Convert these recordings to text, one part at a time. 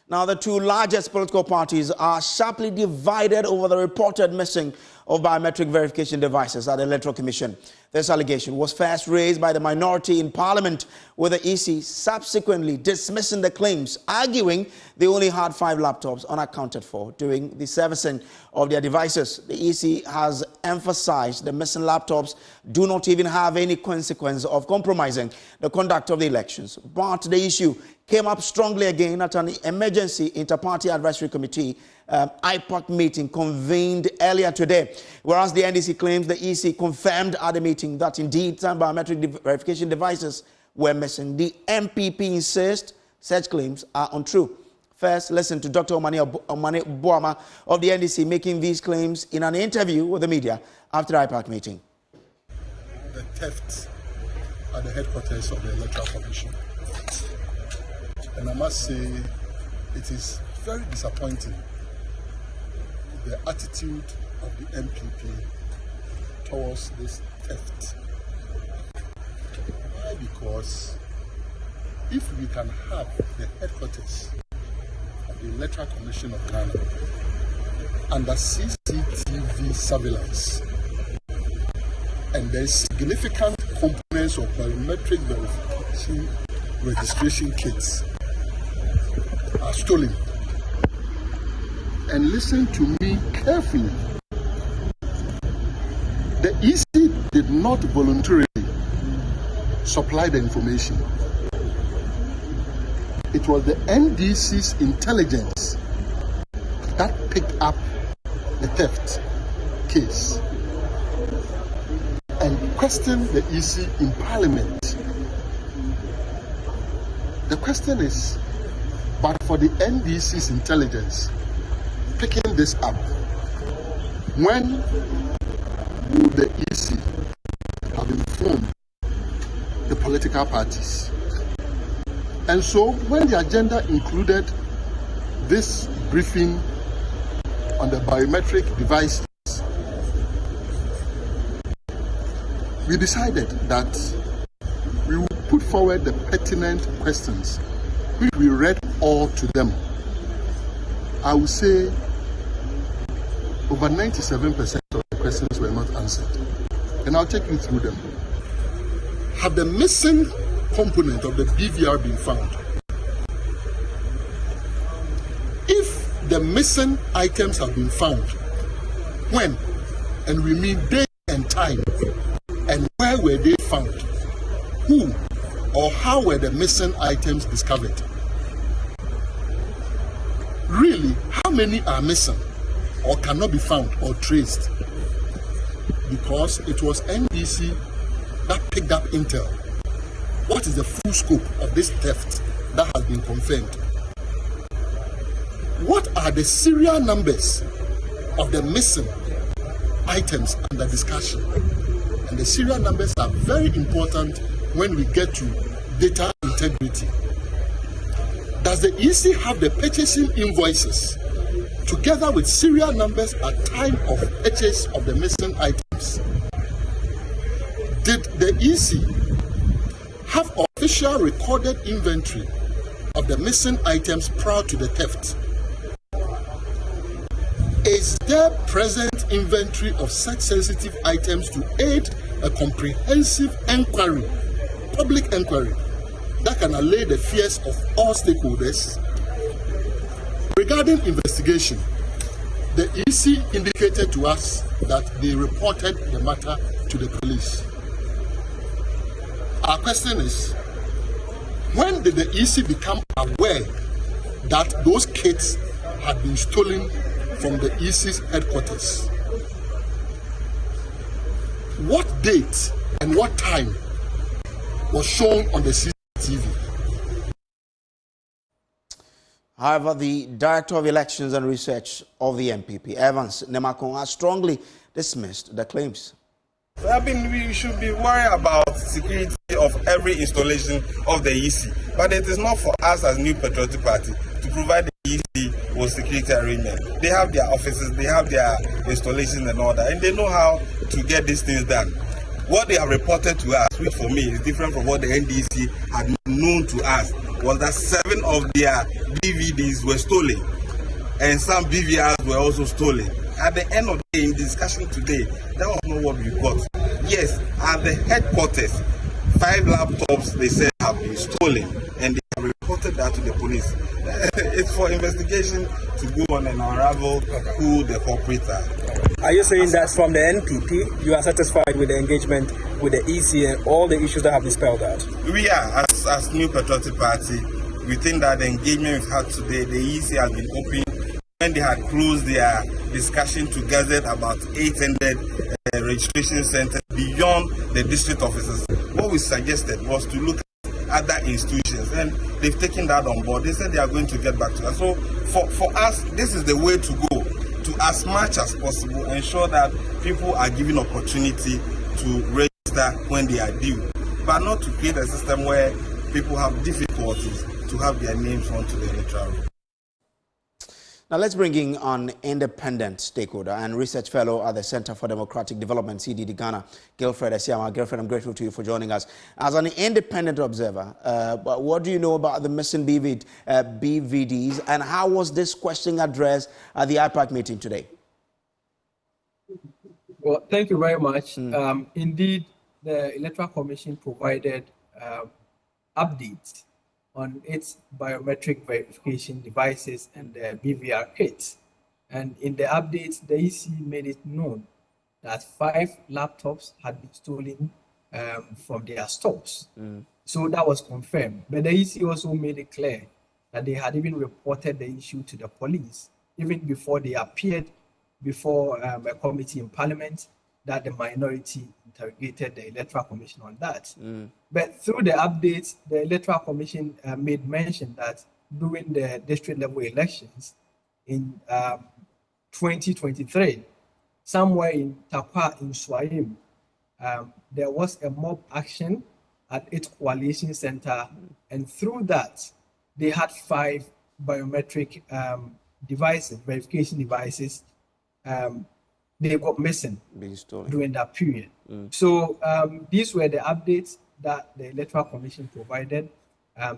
Now, the two largest political parties are sharply divided over the reported missing of biometric verification devices at the Electoral Commission. This allegation was first raised by the minority in Parliament, with the EC subsequently dismissing the claims, arguing they only had 5 laptops unaccounted for during the servicing of their devices. The EC has emphasized the missing laptops do not even have any consequence of compromising the conduct of the elections. But the issue came up strongly again at an emergency inter-party advisory committee IPAC meeting convened earlier today, whereas the NDC claims the EC confirmed at the meeting that indeed some biometric verification devices were missing. The NPP insists such claims are untrue. First, listen to Dr. Omane Boama of the NDC making these claims in an interview with the media after the IPAC meeting. The theft at the headquarters of the Electoral Commission. And I must say, it is very disappointing, the attitude of the NPP towards this theft. Why? Because if we can have the headquarters of the Electoral Commission of Ghana under CCTV surveillance, and there is significant components of biometric verification registration kits are stolen. And listen to me carefully. The EC did not voluntarily supply the information. It was the NDC's intelligence that picked up the theft case and questioned the EC in Parliament. The question is, but for the NDC's intelligence picking this up, when would the EC have informed the political parties? And so when the agenda included this briefing on the biometric devices, we decided that we will put forward the pertinent questions, which we read all to them. I will say over 97% of the questions were not answered. And I'll take you through them. Have the missing component of the BVR been found? If the missing items have been found, when? And we mean day and time. And where were they found? Who or how were the missing items discovered? Really, how many are missing or cannot be found or traced? Because it was NDC that picked up intel. What is the full scope of this theft that has been confirmed? What are the serial numbers of the missing items under discussion? And the serial numbers are very important when we get to data integrity. Does the EC have the purchasing invoices together with serial numbers at time of purchase of the missing items? Did the EC have official recorded inventory of the missing items prior to the theft? Is there present inventory of such sensitive items to aid a comprehensive inquiry, public inquiry, that can allay the fears of all stakeholders? Regarding investigation, the EC indicated to us that they reported the matter to the police. Our question is, when did the EC become aware that those kits had been stolen from the EC's headquarters? What date and what time was shown on the CCTV? However, the Director of Elections and Research of the NPP, Evans Nemakon, has strongly dismissed the claims. We should be worried about security of every installation of the EC, but it is not for us as New Patriotic Party to provide the EC with security arrangement. They have their offices, they have their installations and all that, and they know how to get these things done. What they have reported to us, which for me is different from what the NDC had known to us, was that 7 of their DVDs were stolen, and some BVRs were also stolen. At the end of the day, in discussion today, that was not what we got. Yes, at the headquarters, 5 laptops they said have been stolen, and they have reported that to the police. It's for investigation to go on and unravel who the culprits are. Are you saying that from the NPP, you are satisfied with the engagement with the EC and all the issues that have been spelled out? We are, as New Patriotic Party, we think that the engagement we've had today, the EC has been open. When they had closed their discussion to gazette about 800 registration centers beyond the district offices, what we suggested was to look at other institutions, and they've taken that on board. They said they are going to get back to us. So for us, this is the way to go, to as much as possible ensure that people are given opportunity to register when they are due, but not to create a system where people have difficulties to have their names onto the electoral roll. Now let's bring in an independent stakeholder and research fellow at the Center for Democratic Development, CDD Ghana, Gilf. Gilf, I'm grateful to you for joining us. As an independent observer, what do you know about the missing BVDs, and how was this question addressed at the IPAC meeting today? Well, thank you very much. Indeed, the Electoral Commission provided updates on its biometric verification devices and the BVR kits. And in the updates, the EC made it known that 5 laptops had been stolen from their stores. So that was confirmed. But the EC also made it clear that they had even reported the issue to the police, even before they appeared before a committee in Parliament, that the minority interrogated the Electoral Commission on that. But through the updates, the Electoral Commission made mention that during the district level elections in 2023, somewhere in Takwa in Swahim, there was a mob action at its coalition center, and through that, they had 5 biometric devices, verification devices. They got missing during that period. So these were the updates that the Electoral Commission provided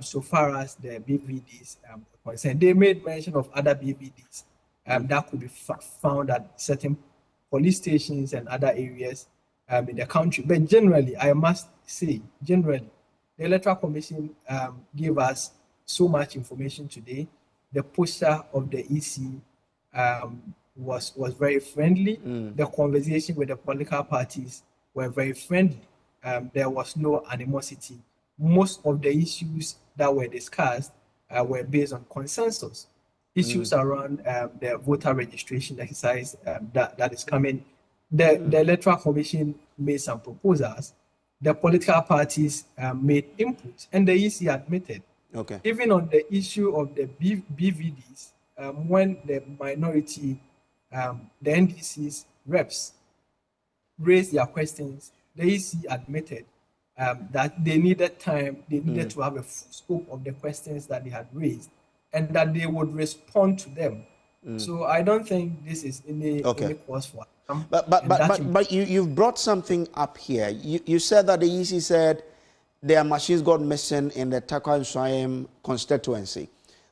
so far as the BVDs are concerned. They made mention of other BVDs that could be found at certain police stations and other areas in the country. But generally, I must say, the Electoral Commission gave us so much information today. The posture of the EC was very friendly. The conversation with the political parties were very friendly. There was no animosity. Most of the issues that were discussed were based on consensus. Issues around the voter registration exercise that is coming. The Electoral Commission made some proposals. The political parties made input, and the EC admitted. Even on the issue of the BVDs, when the minority, the NDC's reps raised their questions, the EC admitted that they needed time, they needed to have a full scope of the questions that they had raised, and that they would respond to them. So I don't think this is any cause for But you've brought something up here. You said that the EC said their machines got missing in the Takwa and Swahim constituency.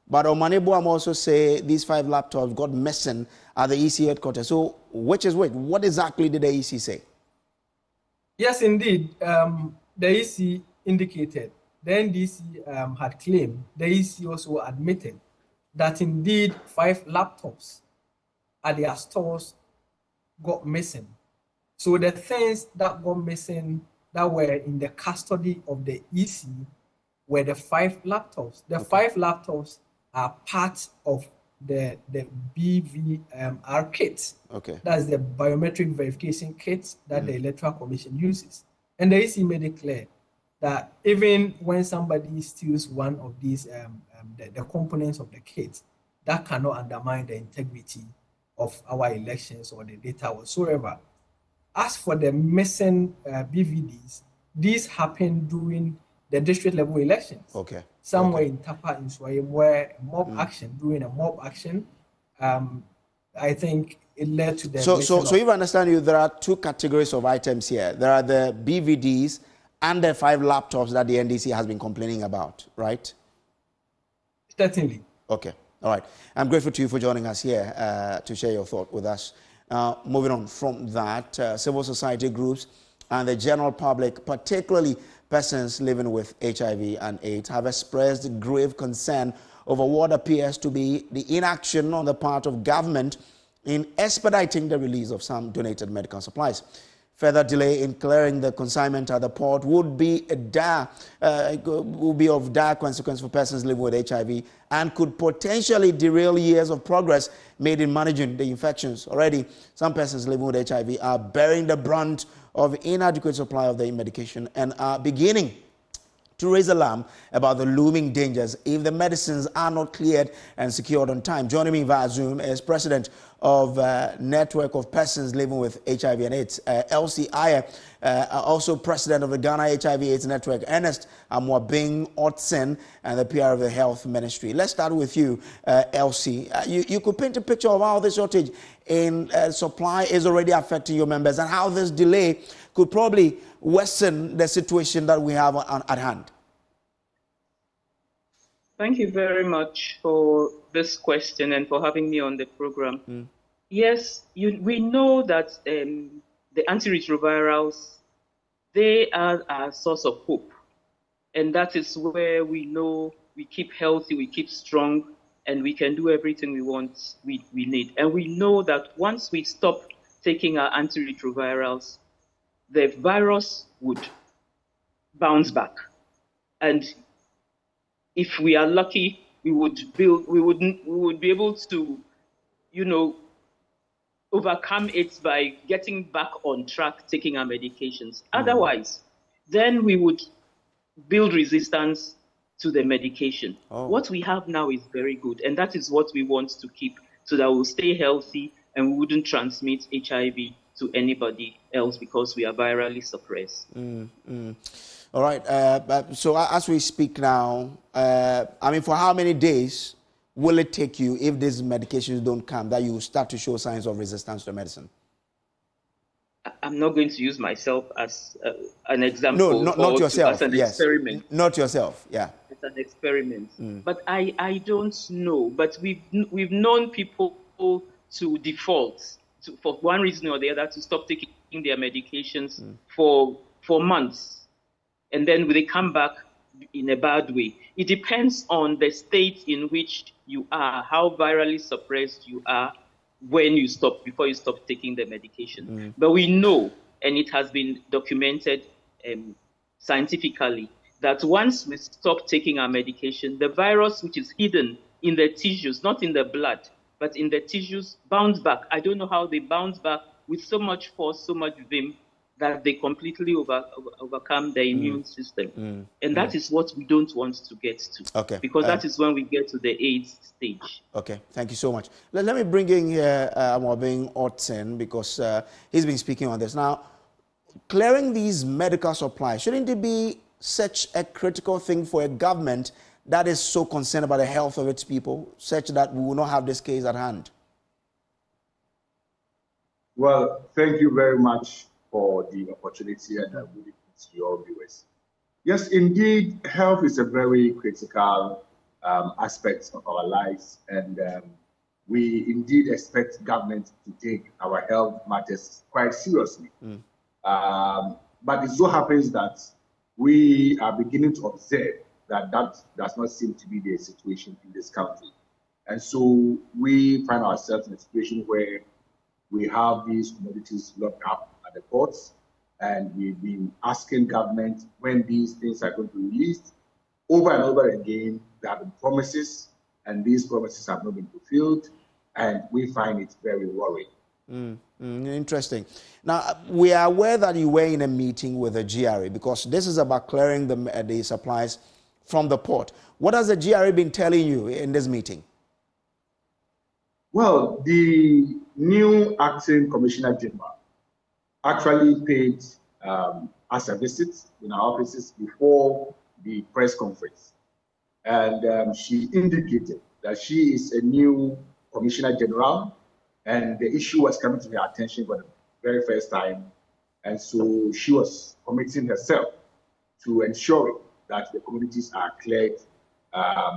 But Omanebuam also say these 5 laptops got missing at the EC headquarters. So which is which? What exactly did the EC say? Yes, indeed. The EC indicated, the NDC had claimed, the EC also admitted that indeed 5 laptops at their stores got missing. So the things that got missing that were in the custody of the EC were the 5 laptops. The 5 laptops are part of the BVR kit. That's the biometric verification kit that the Electoral Commission uses. And the EC made it clear that even when somebody steals one of these, the components of the kit, that cannot undermine the integrity of our elections or the data whatsoever. As for the missing BVDs, these happened during the district level elections. Somewhere in Tapa in Swahim, where during a mob action, I think it led to the... So if I understand you, there are 2 categories of items here. There are the BVDs and the 5 laptops that the NDC has been complaining about, right? Certainly. Okay. All right. I'm grateful to you for joining us here to share your thought with us. Moving on from that, civil society groups and the general public, particularly persons living with HIV and AIDS, have expressed grave concern over what appears to be the inaction on the part of government in expediting the release of some donated medical supplies. Further delay in clearing the consignment at the port would be of dire consequence for persons living with HIV and could potentially derail years of progress made in managing the infections. Already, some persons living with HIV are bearing the brunt of inadequate supply of the medication and are beginning to raise alarm about the looming dangers if the medicines are not cleared and secured on time. Joining me via Zoom is President of Network of Persons Living with HIV and AIDS, Elsie Ayer, also President of the Ghana HIV/AIDS Network, Ernest Amwabing Otsen, and the PR of the Health Ministry. Let's start with you, Elsie. You could paint a picture of how this shortage in supply is already affecting your members and how this delay could probably worsen the situation that we have at hand. Thank you very much for this question and for having me on the program. Yes, we know that the antiretrovirals, they are a source of hope. And that is where we know we keep healthy, we keep strong, and we can do everything we want, we need. And we know that once we stop taking our antiretrovirals, the virus would bounce back. And if we are lucky, we would be able to, overcome it by getting back on track, taking our medications. Otherwise, then we would build resistance to the medication. What we have now is very good, and that is what we want to keep so that we'll stay healthy and we wouldn't transmit HIV to anybody else because we are virally suppressed. All right. So as we speak now, for how many days will it take you, if these medications don't come, that you start to show signs of resistance to medicine? I'm not going to use myself as an example. No, not yourself. As an experiment. Not yourself. Yeah. It's an experiment. But I don't know. But we've known people to default for one reason or the other to stop taking their medications for months, and then they come back in a bad way. It depends on the state in which you are, how virally suppressed you are before you stop taking the medication. But we know, and it has been documented scientifically, that once we stop taking our medication, the virus, which is hidden in the tissues, not in the blood, but in the tissues, bounce back. I don't know how they bounce back with so much force, so much vim, that they completely overcome the immune system. And that is what we don't want to get to. Okay. Because that is when we get to the AIDS stage. Okay, thank you so much. Let me bring in here Amwabing Otsen, because he's been speaking on this. Now, clearing these medical supplies, shouldn't it be such a critical thing for a government that is so concerned about the health of its people, such that we will not have this case at hand? Well, thank you very much for the opportunity, and good evening to your viewers. Yes, indeed, health is a very critical aspect of our lives, and we indeed expect government to take our health matters quite seriously. But it so happens that we are beginning to observe that does not seem to be the situation in this country. And so we find ourselves in a situation where we have these commodities locked up at the ports, and we've been asking government when these things are going to be released. Over and over again, there have been promises, and these promises have not been fulfilled, and we find it very worrying. Interesting. Now, we are aware that you were in a meeting with the GRA, because this is about clearing the supplies from the port. What has the GRA been telling you in this meeting? Well, the new acting Commissioner General actually paid us a visit in our offices before the press conference. And she indicated that she is a new Commissioner General, and the issue was coming to her attention for the very first time. And so she was committing herself to ensuring that the communities are cleared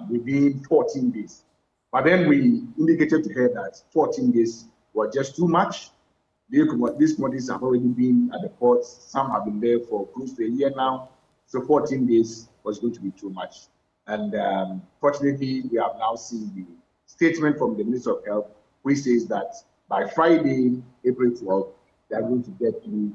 within 14 days. But then we indicated to her that 14 days were just too much. These commodities have already been at the ports. Some have been there for close to a year now. So 14 days was going to be too much. And fortunately, we have now seen the statement from the Minister of Health, which says that by Friday, April 12th, they are going to get the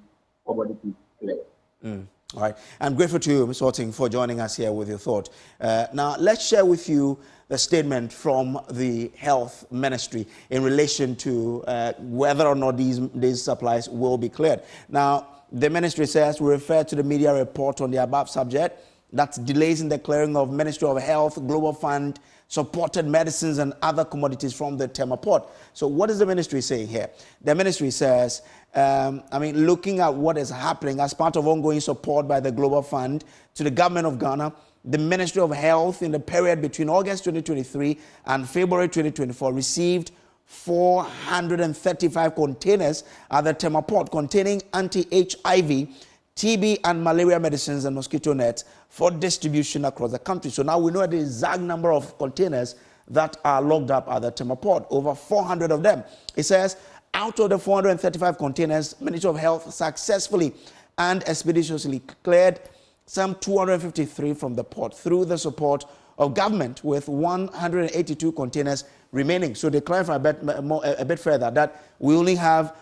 commodity clear. All right. I'm grateful to you, Ms. Watting, for joining us here with your thought. Now, let's share with you the statement from the Health Ministry in relation to whether or not these supplies will be cleared. Now, the ministry says we refer to the media report on the above subject. That's delays in the clearing of Ministry of Health, Global Fund, supported medicines and other commodities from the Tema port. So what is the ministry saying here? The ministry says, looking at what is happening as part of ongoing support by the Global Fund to the government of Ghana, the Ministry of Health in the period between August 2023 and February 2024 received 435 containers at the Tema port containing anti-HIV, TB and malaria medicines and mosquito nets for distribution across the country. So now we know the exact number of containers that are locked up at the Tema port, over 400 of them. It says, out of the 435 containers, Ministry of Health successfully and expeditiously cleared some 253 from the port through the support of government, with 182 containers remaining. So they clarify a bit further that we only have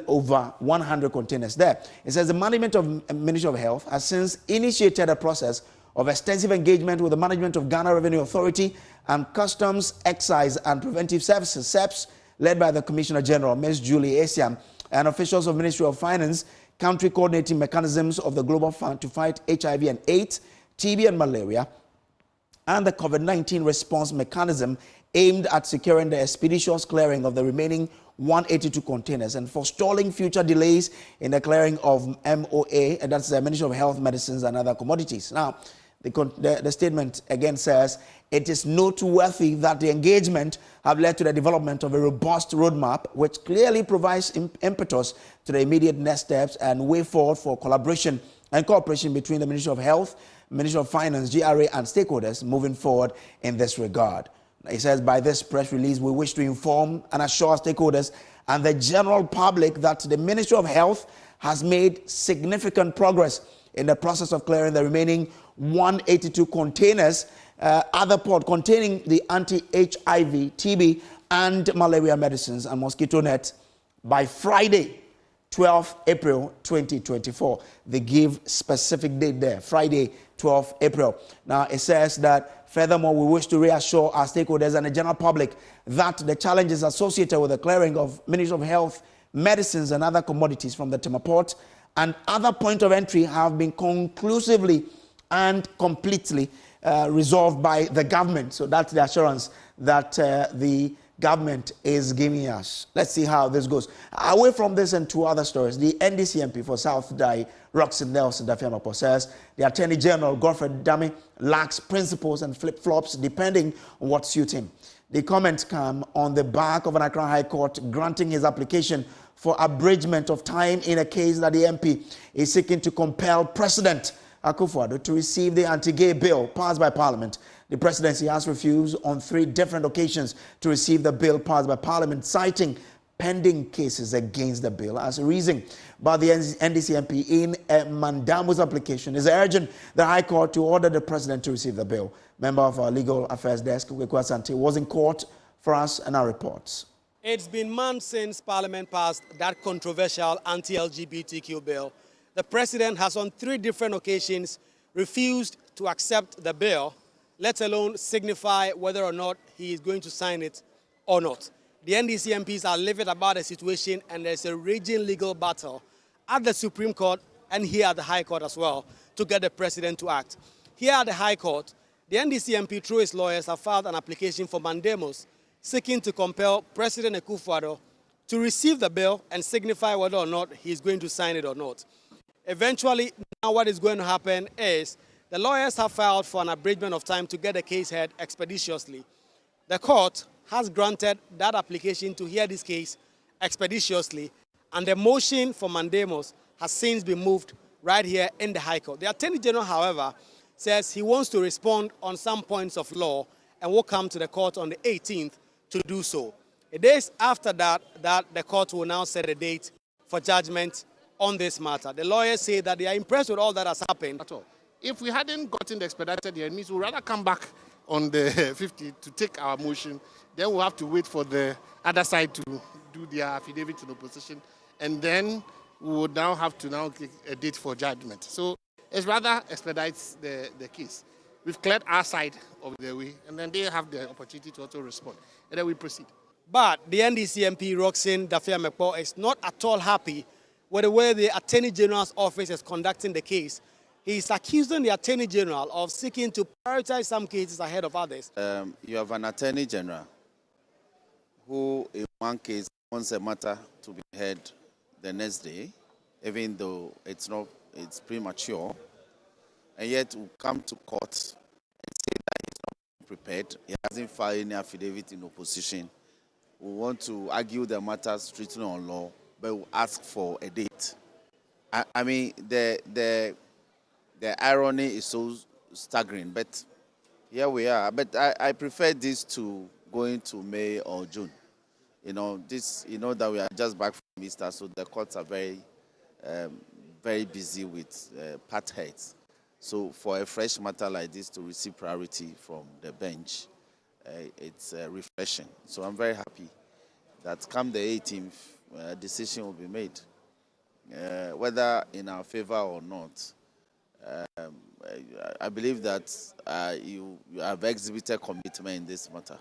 over 100 containers there. It says the management of Ministry of Health has since initiated a process of extensive engagement with the management of Ghana Revenue Authority and Customs, Excise and Preventive Services, SEPS, led by the Commissioner General, Ms. Julie Asiam, and officials of Ministry of Finance, country coordinating mechanisms of the Global Fund to fight HIV and AIDS, TB and malaria, and the COVID-19 response mechanism aimed at securing the expeditious clearing of the remaining 182 containers and forestalling future delays in the clearing of MOA, and that's the Ministry of Health, Medicines and Other Commodities. Now, the statement again says, it is noteworthy that the engagement have led to the development of a robust roadmap which clearly provides impetus to the immediate next steps and way forward for collaboration and cooperation between the Ministry of Health, Ministry of Finance, GRA and stakeholders moving forward in this regard. It says, by this press release, we wish to inform and assure stakeholders and the general public that the Ministry of Health has made significant progress in the process of clearing the remaining 182 containers at the port containing the anti-HIV, TB, and malaria medicines and mosquito nets by Friday, 12 April 2024. They give specific date there, Friday, 12 April. Now, it says that, furthermore, we wish to reassure our stakeholders and the general public that the challenges associated with the clearing of Ministry of Health, medicines, and other commodities from the Tema port and other point of entry have been conclusively and completely resolved by the government. So that's the assurance that the government is giving us. Let's see how this goes. Away from this and two other stories, the NDC MP for South Dai, Roxy Nelson Dafiamapo, says the Attorney General, Godfred Dame, lacks principles and flip-flops depending on what suits him. The comments come on the back of an Accra High Court granting his application for abridgment of time in a case that the MP is seeking to compel President Akufo-Addo to receive the anti-gay bill passed by Parliament. The presidency has refused on 3 different occasions to receive the bill passed by Parliament, citing pending cases against the bill as a reason. But the NDC MP in Mandamu's application is urging the High Court to order the president to receive the bill. Member of our Legal Affairs Desk, Kweku Asante, was in court for us and our reports. It's been months since Parliament passed that controversial anti-LGBTQ bill. The president has on 3 different occasions refused to accept the bill, let alone signify whether or not he is going to sign it or not. The NDC MPs are livid about the situation, and there's a raging legal battle at the Supreme Court and here at the High Court as well to get the president to act. Here at the High Court, the NDC MP, through his lawyers, have filed an application for mandamus seeking to compel President Akufo-Addo to receive the bill and signify whether or not he's going to sign it or not. Eventually, now what is going to happen is the lawyers have filed for an abridgment of time to get the case heard expeditiously. The court has granted that application to hear this case expeditiously, and the motion for mandamus has since been moved right here in the High Court. The Attorney General, however, says he wants to respond on some points of law and will come to the court on the 18th to do so. A days after that, the court will now set a date for judgment on this matter. The lawyers say that they are impressed with all that has happened. At all. If we hadn't gotten the expedited hearings, we'd rather come back on the 50th to take our motion. Then we'll have to wait for the other side to do their affidavit in opposition. And then we would now have to take a date for judgment. So it's rather expedites the case. We've cleared our side of the way, and then they have the opportunity to also respond. And then we proceed. But the NDC MP, Roxanne Dafia-Mekpo, is not at all happy with the way the Attorney General's office is conducting the case. He is accusing the Attorney General of seeking to prioritize some cases ahead of others. You have an Attorney General who, in one case, wants a matter to be heard the next day, even though it's premature, and yet will come to court and say that he's not prepared. He hasn't filed any affidavit in opposition. We want to argue the matter strictly on law, but we'll ask for a date. I mean, the irony is so staggering, but here we are. But I prefer this to going to May or June. That we are just back from Easter, so the courts are very busy with part heads. So for a fresh matter like this to receive priority from the bench, it's refreshing. So I'm very happy that come the 18th, a decision will be made, whether in our favor or not. I believe that you have exhibited commitment in this matter.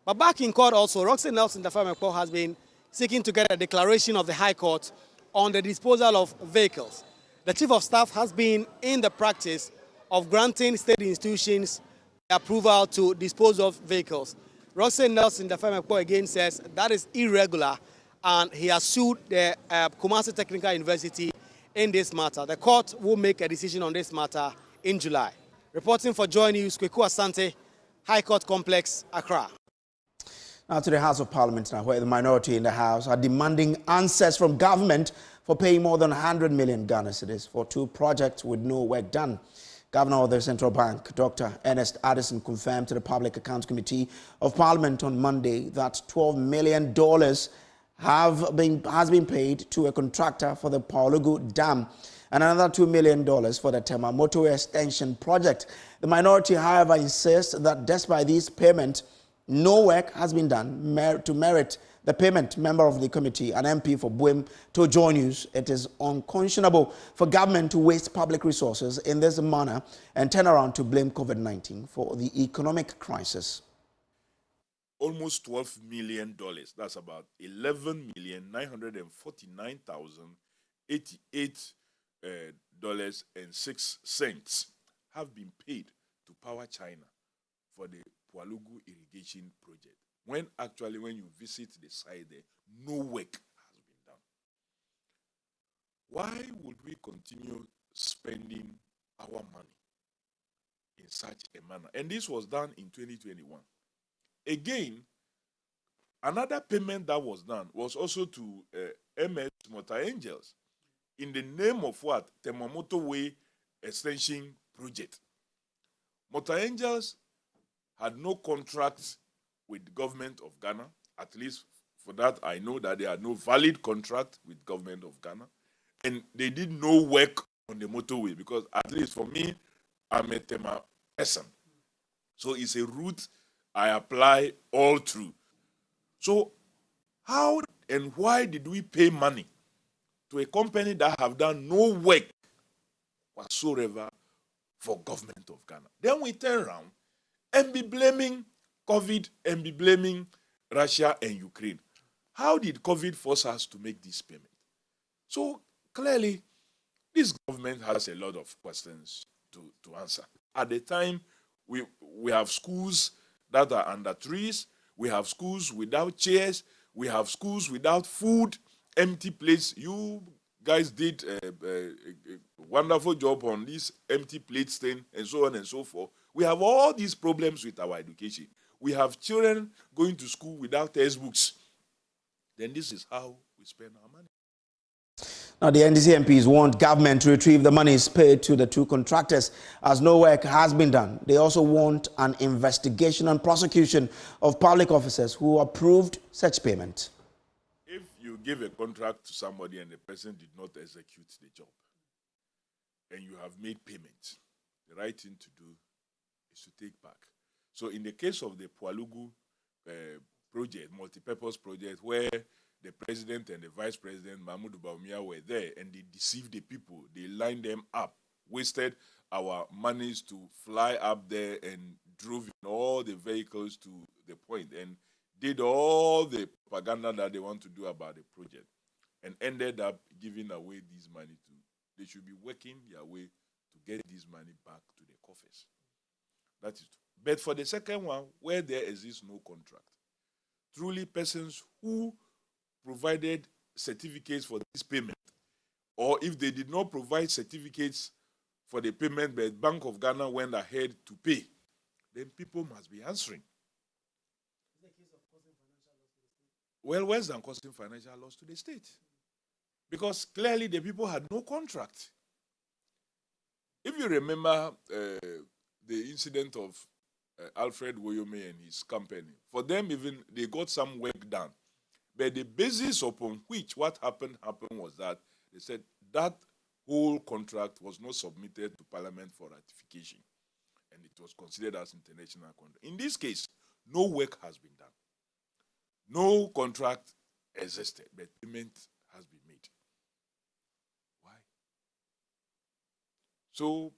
But back in court also, Roxanne Nelson Dafia-Mekpo has been seeking to get a declaration of the High Court on the disposal of vehicles. The Chief of Staff has been in the practice of granting state institutions approval to dispose of vehicles. Roxanne Nelson Dafia-Mekpo again says that is irregular, and he has sued the Kumasi Technical University in this matter. The court will make a decision on this matter in July. Reporting for Joy News, Kweku Asante, High Court Complex, Accra. Now to the House of Parliament now, where the minority in the House are demanding answers from government for paying more than 100 million Ghana cedis for 2 projects with no work done. Governor of the Central Bank, Dr. Ernest Addison, confirmed to the Public Accounts Committee of Parliament on Monday that $12 million has been paid to a contractor for the Paolugu Dam and another $2 million for the Tema Motorway Extension project. The minority, however, insists that despite these payments, no work has been done to merit the payment. Member of the committee, an MP for Buem, told Joy News it is unconscionable for government to waste public resources in this manner and turn around to blame COVID-19 for the economic crisis. Almost $12 million, that's about $11,949,088.06 have been paid to Power China for the Paolugu irrigation project, when you visit the site there, no work has been done. Why would we continue spending our money in such a manner? And this was done in 2021. Again, another payment that was done was also to MS Motor Angels in the name of what? Tema Motorway Extension Project. Motor Angels had no contracts with the government of Ghana. At least for that, I know that they had no valid contract with government of Ghana. And they did no work on the motorway because, at least for me, I'm a Tema person. So it's a route I apply all through. So how and why did we pay money to a company that have done no work whatsoever for government of Ghana? Then we turn around and be blaming COVID and be blaming Russia and Ukraine. How did COVID force us to make this payment? So clearly, this government has a lot of questions to answer. At the time, we have schools that are under trees, we have schools without chairs, we have schools without food, empty plates. You guys did a wonderful job on this empty plates thing and so on and so forth. We have all these problems with our education. We have children going to school without textbooks. Then this is how we spend our money. Now, the NDC MPs want government to retrieve the monies paid to the two contractors as no work has been done. They also want an investigation and prosecution of public officers who approved such payment. If you give a contract to somebody and the person did not execute the job, and you have made payment, the right thing to do is to take back. So in the case of the Pualugu project, multi-purpose project, where the president and the vice president, Mahmoud Bawumia, were there and they deceived the people, they lined them up, wasted our monies to fly up there and drove in all the vehicles to the point and did all the propaganda that they want to do about the project and ended up giving away this money to. They should be working their way to get this money back to the coffers. That is true. But for the second one, where there exists no contract, truly persons who provided certificates for this payment, or if they did not provide certificates for the payment, but Bank of Ghana went ahead to pay, then people must be answering. Well, worse than causing financial loss to the state. Because clearly the people had no contract. If you remember the incident of Alfred Woyome and his company, for them even, they got some work done. But the basis upon which what happened was that they said that whole contract was not submitted to Parliament for ratification. And it was considered as international contract. In this case, no work has been done. No contract existed, but payment has been made. So,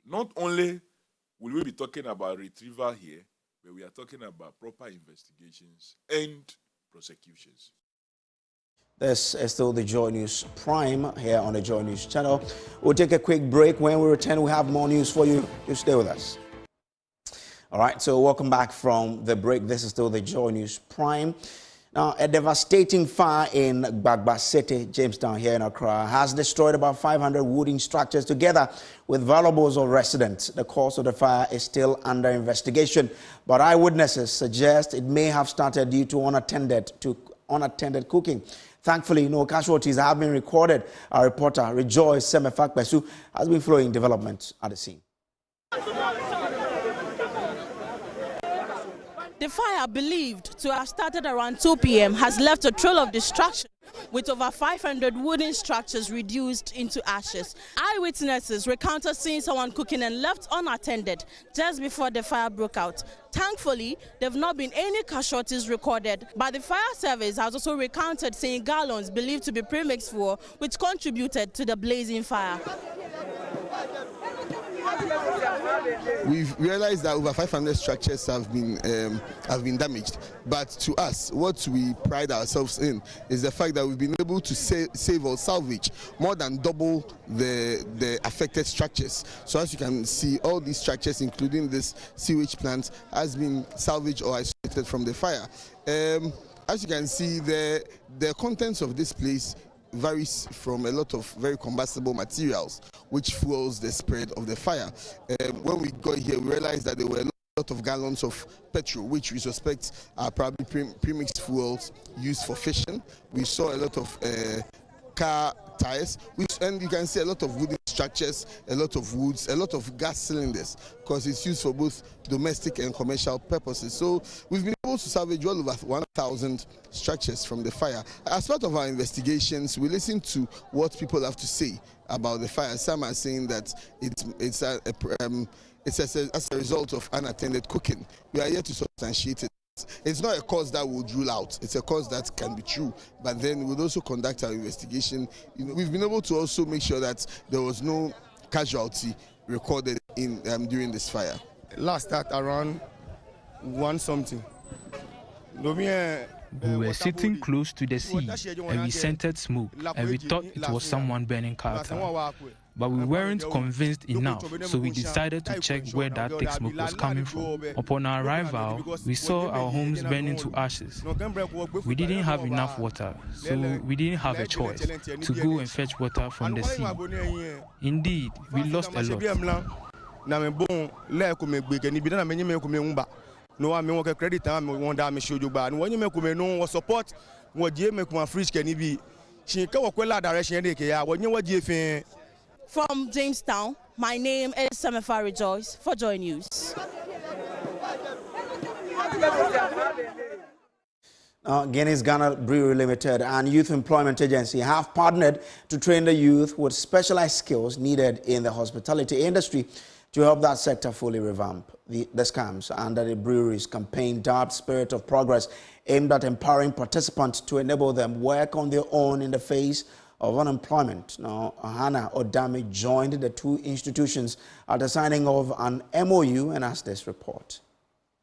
not only will we be talking about retrieval here, but we are talking about proper investigations and prosecutions. This is still the Joy News Prime here on the Joy News channel. We'll take a quick break. When we return, we have more news for you. You stay with us. All right, so welcome back from the break. This is still the Joy News Prime. Now, a devastating fire in Gbagba City, Jamestown here in Accra, has destroyed about 500 wooden structures together with valuables of residents. The cause of the fire is still under investigation, but eyewitnesses suggest it may have started due to unattended cooking. Thankfully, no casualties have been recorded. Our reporter, Rejoice Semefakbesu, has been following developments at the scene. The fire, believed to have started around 2 p.m., has left a trail of destruction with over 500 wooden structures reduced into ashes. Eyewitnesses recounted seeing someone cooking and left unattended just before the fire broke out. Thankfully, there have not been any casualties recorded, but the fire service has also recounted seeing gallons believed to be premixed fuel, which contributed to the blazing fire. We've realized that over 500 structures have been damaged, but to us, what we pride ourselves in is the fact that we've been able to save or salvage more than double the affected structures. So as you can see, all these structures, including this sewage plant, has been salvaged or isolated from the fire. As you can see, the contents of this place varies from a lot of very combustible materials, which fuels the spread of the fire. When we got here, we realized that there were a lot of gallons of petrol, which we suspect are probably premixed fuels used for fishing. We saw a lot of car tires, and you can see a lot of wooden structures, a lot of woods, a lot of gas cylinders, because it's used for both domestic and commercial purposes. So we've been able to salvage well over 1,000 structures from the fire. As part of our investigations, we listen to what people have to say about the fire. Some are saying that it's as a result of unattended cooking. We are here to substantiate it. It's not a cause that would rule out. It's a cause that can be true. But then we'll also conduct our investigation. We've been able to also make sure that there was no casualty recorded in during this fire. Last start around 1 something. We were sitting close to the sea and we scented smoke and we thought it was someone burning charcoal. But we weren't convinced enough, so we decided to check where that thick smoke was coming from. Upon our arrival, we saw our homes burning to ashes. We didn't have enough water, so we didn't have a choice to go and fetch water from the sea. Indeed, we lost a lot. No, I mean, credit time, one damn show you bad. When you make no support, what you make my fridge can be From Jamestown, my name is Semefa Rejoice for Joy News. Guinness Ghana Brewery Limited and Youth Employment Agency have partnered to train the youth with specialized skills needed in the hospitality industry to help that sector fully revamp. The scams under the brewery's campaign dubbed Spirit of Progress, aimed at empowering participants to enable them work on their own in the face of unemployment. Now, Hannah Odame joined the two institutions at the signing of an MOU and has this report.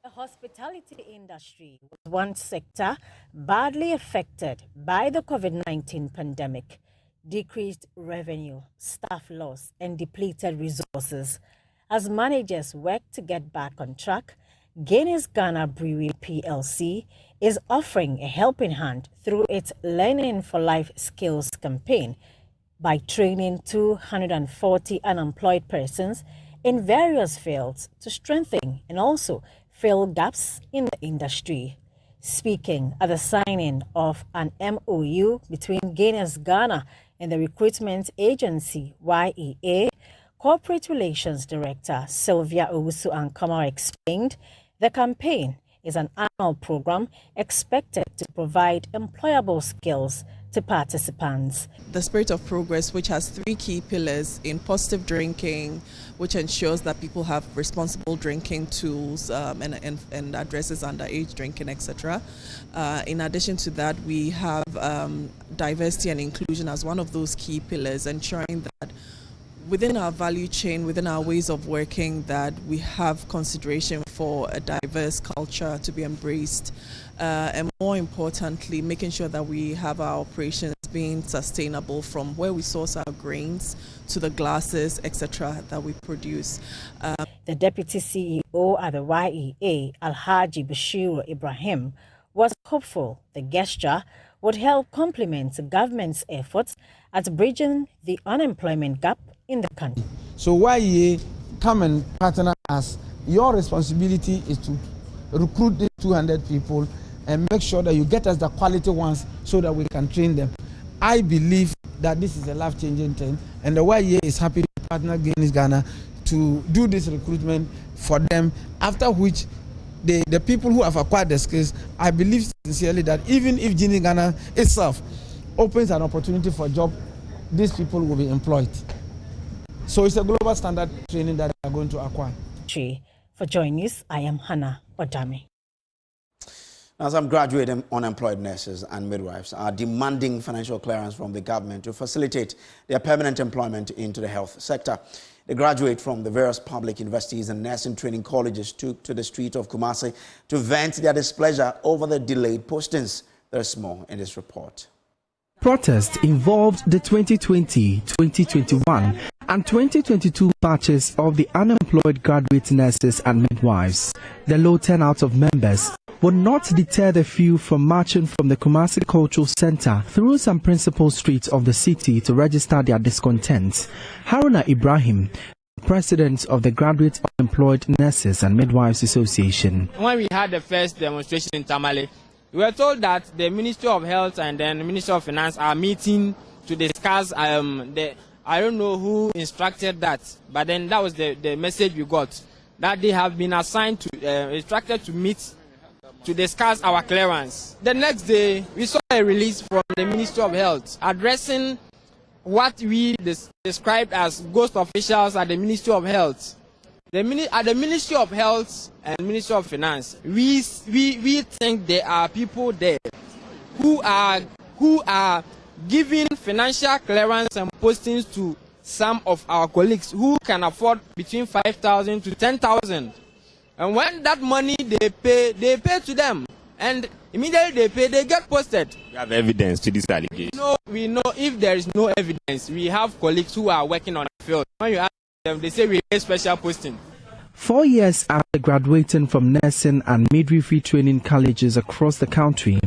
The hospitality industry was one sector badly affected by the COVID-19 pandemic. Decreased revenue, staff loss, and depleted resources. As managers work to get back on track, Guinness Ghana Brewery PLC is offering a helping hand through its Learning for Life Skills campaign by training 240 unemployed persons in various fields to strengthen and also fill gaps in the industry. Speaking at the signing of an MOU between Guinness Ghana and the recruitment agency YEA, Corporate Relations Director Sylvia Owusu Ankama explained the campaign is an annual program expected to provide employable skills to participants. The Spirit of Progress, which has 3 key pillars in positive drinking, which ensures that people have responsible drinking tools and addresses underage drinking, etc. In addition to that, we have diversity and inclusion as one of those key pillars, ensuring that within our value chain, within our ways of working, that we have consideration for a diverse culture to be embraced, and more importantly, making sure that we have our operations being sustainable from where we source our grains to the glasses, etc., that we produce. The Deputy CEO at the YEA, Alhaji Bashiru Ibrahim, was hopeful the gesture would help complement the government's efforts at bridging the unemployment gap in the country. So YEA come and partner us. Your responsibility is to recruit these 200 people and make sure that you get us the quality ones so that we can train them. I believe that this is a life-changing thing, and the YEA is happy to partner Guinness Ghana to do this recruitment for them, after which the people who have acquired the skills, I believe sincerely that even if Guinness Ghana itself opens an opportunity for job, these people will be employed. So it's a global standard training that they are going to acquire. For Joy News, I am Hannah Odame. Now, some graduate unemployed nurses and midwives are demanding financial clearance from the government to facilitate their permanent employment into the health sector. They graduate from the various public universities and nursing training colleges took to the street of Kumasi to vent their displeasure over the delayed postings. There's more in this report. Protests involved the 2020, 2021 and 2022 batches of the unemployed graduate nurses and midwives. The low turnout of members would not deter the few from marching from the Kumasi Cultural Center through some principal streets of the city to register their discontent. Haruna Ibrahim, president of the Graduate Unemployed Nurses and Midwives Association. When we had the first demonstration in Tamale, we were told that the Ministry of Health and then the Ministry of Finance are meeting to discuss I don't know who instructed that, but then that was the message we got, that they have been assigned to, instructed to meet to discuss our clearance. The next day, we saw a release from the Ministry of Health addressing what we described as ghost officials at the Ministry of Health. At the Ministry of Health and Ministry of Finance, we think there are people there who are giving financial clearance and postings to some of our colleagues who can afford between 5,000 to 10,000. And when that money they pay to them, and immediately they get posted. We have evidence to this allegation. We know if there is no evidence, we have colleagues who are working on the field. When you ask them, they say we get special posting. 4 years after graduating from nursing and midwifery training colleges across the country,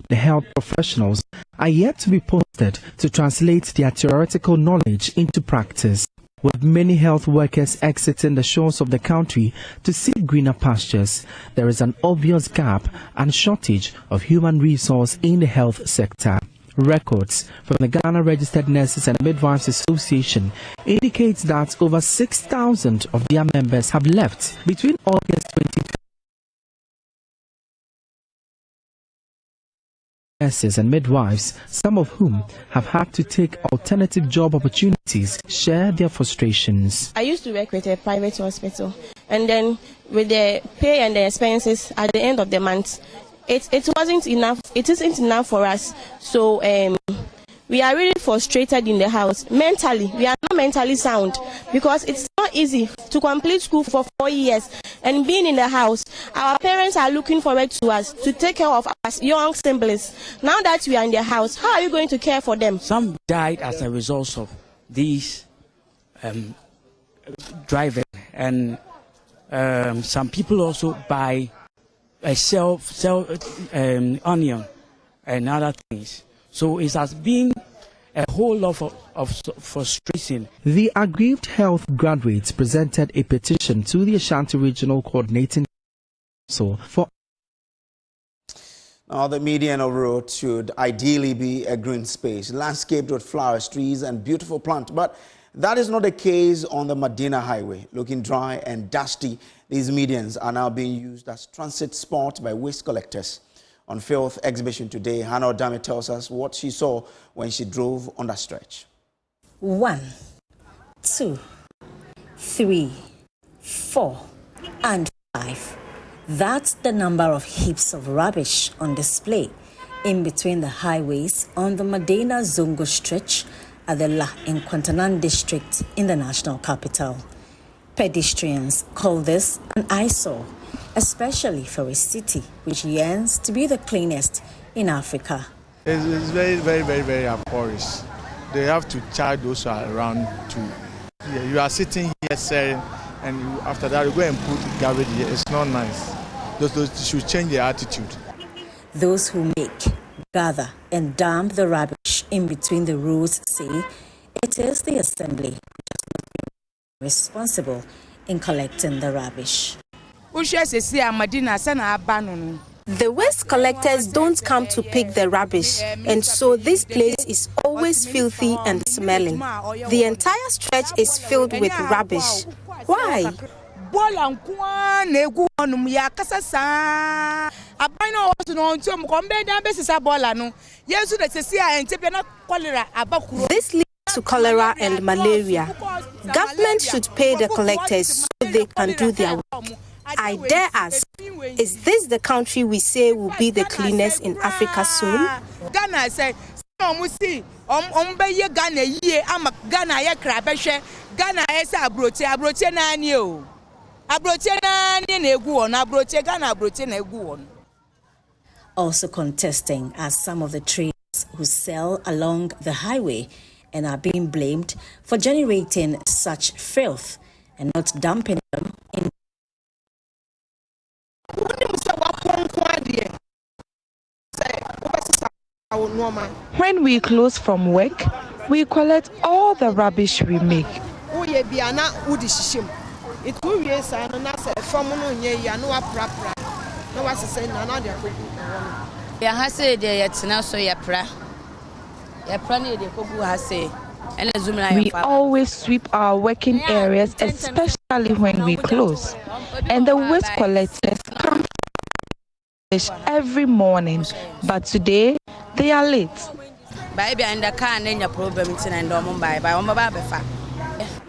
the health professionals are yet to be posted to translate their theoretical knowledge into practice, with many health workers exiting the shores of the country to seek greener pastures. There is an obvious gap and shortage of human resource in the health sector. Records from the Ghana Registered Nurses and Midwives Association indicates that over 6,000 of their members have left between August 2020. Nurses and midwives, some of whom have had to take alternative job opportunities, share their frustrations. I used to work with a private hospital, and then with the pay and the expenses at the end of the month, it wasn't enough. It isn't enough for us. So we are really frustrated in the house. Mentally, we are not mentally sound because it's not easy to complete school for 4 years and being in the house. Our parents are looking forward to us to take care of our young siblings. Now that we are in the house, how are you going to care for them? Some died as a result of these driving, and some people also buy a sell onion and other things. So it has been a whole lot of frustration. The aggrieved health graduates presented a petition to the Ashanti Regional Coordinating Council for. Now, the median of road should ideally be a green space, landscaped with flowers, trees, and beautiful plants. But that is not the case on the Medina Highway. Looking dry and dusty, these medians are now being used as transit spots by waste collectors. On Filth exhibition today, Hannah Odame tells us what she saw when she drove on that stretch. 1, 2, 3, 4, and 5. That's the number of heaps of rubbish on display in between the highways on the Medina Zongo stretch at the La Nkwantanan district in the national capital. Pedestrians call this an eyesore, especially for a city which yearns to be the cleanest in Africa. It's very abhorrent. They have to charge those who are around too. You are sitting here saying, and after that you go and put garbage here. It's not nice. Those should change their attitude. Those who make, gather and dump the rubbish in between the roads say it is the assembly responsible in collecting the rubbish. The waste collectors don't come to pick the rubbish, and so this place is always filthy and smelling. The entire stretch is filled with rubbish. Why? This leads to cholera and malaria. Government should pay the collectors so they can do their work. I dare ask, is this the country we say will be the cleanest in Africa soon? Ghana said, Ghana Also contesting are some of the traders who sell along the highway and are being blamed for generating such filth and not dumping them in. When we close from work, we collect all the rubbish we make. We always sweep our working areas, especially when we close. And the waste collectors come every morning, but today they are late.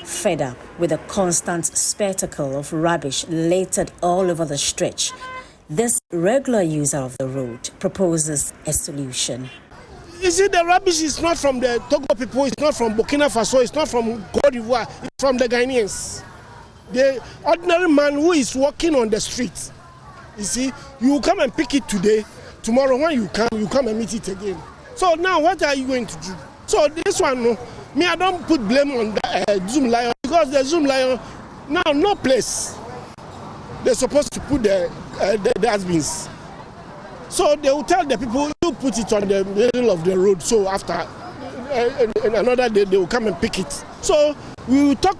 Fed up with the constant spectacle of rubbish littered all over the stretch, this regular user of the road proposes a solution. You see, the rubbish is not from the Togo people, it's not from Burkina Faso, it's not from Cote d'Ivoire, it's from the Ghanaians. The ordinary man who is walking on the street, you see, you come and pick it today, tomorrow when you come and meet it again. So now what are you going to do? So this one, no, me, I don't put blame on the Zoom Lion, because the Zoom Lion, now no place. They're supposed to put the dustbins. So they will tell the people to put it on the middle of the road. So after another day, they will come and pick it. So we will talk.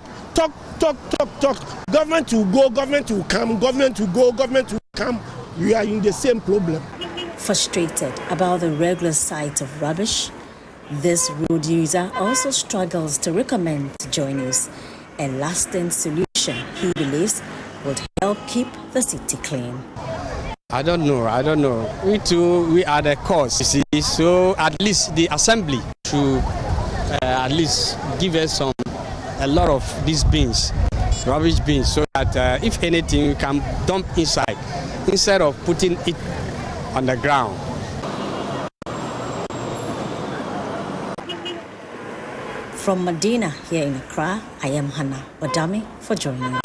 Government will go, government will come, government will go, government will come. We are in the same problem. Frustrated about the regular sight of rubbish, This road user also struggles to recommend joiners a lasting solution he believes would help keep the city clean. I don't know. We too, we are the cause, you see, so at least the assembly should at least give us a lot of these bins, rubbish bins, so that if anything, we can dump inside, instead of putting it on the ground. From Medina here in Accra, I am Hannah Wadami for joining us.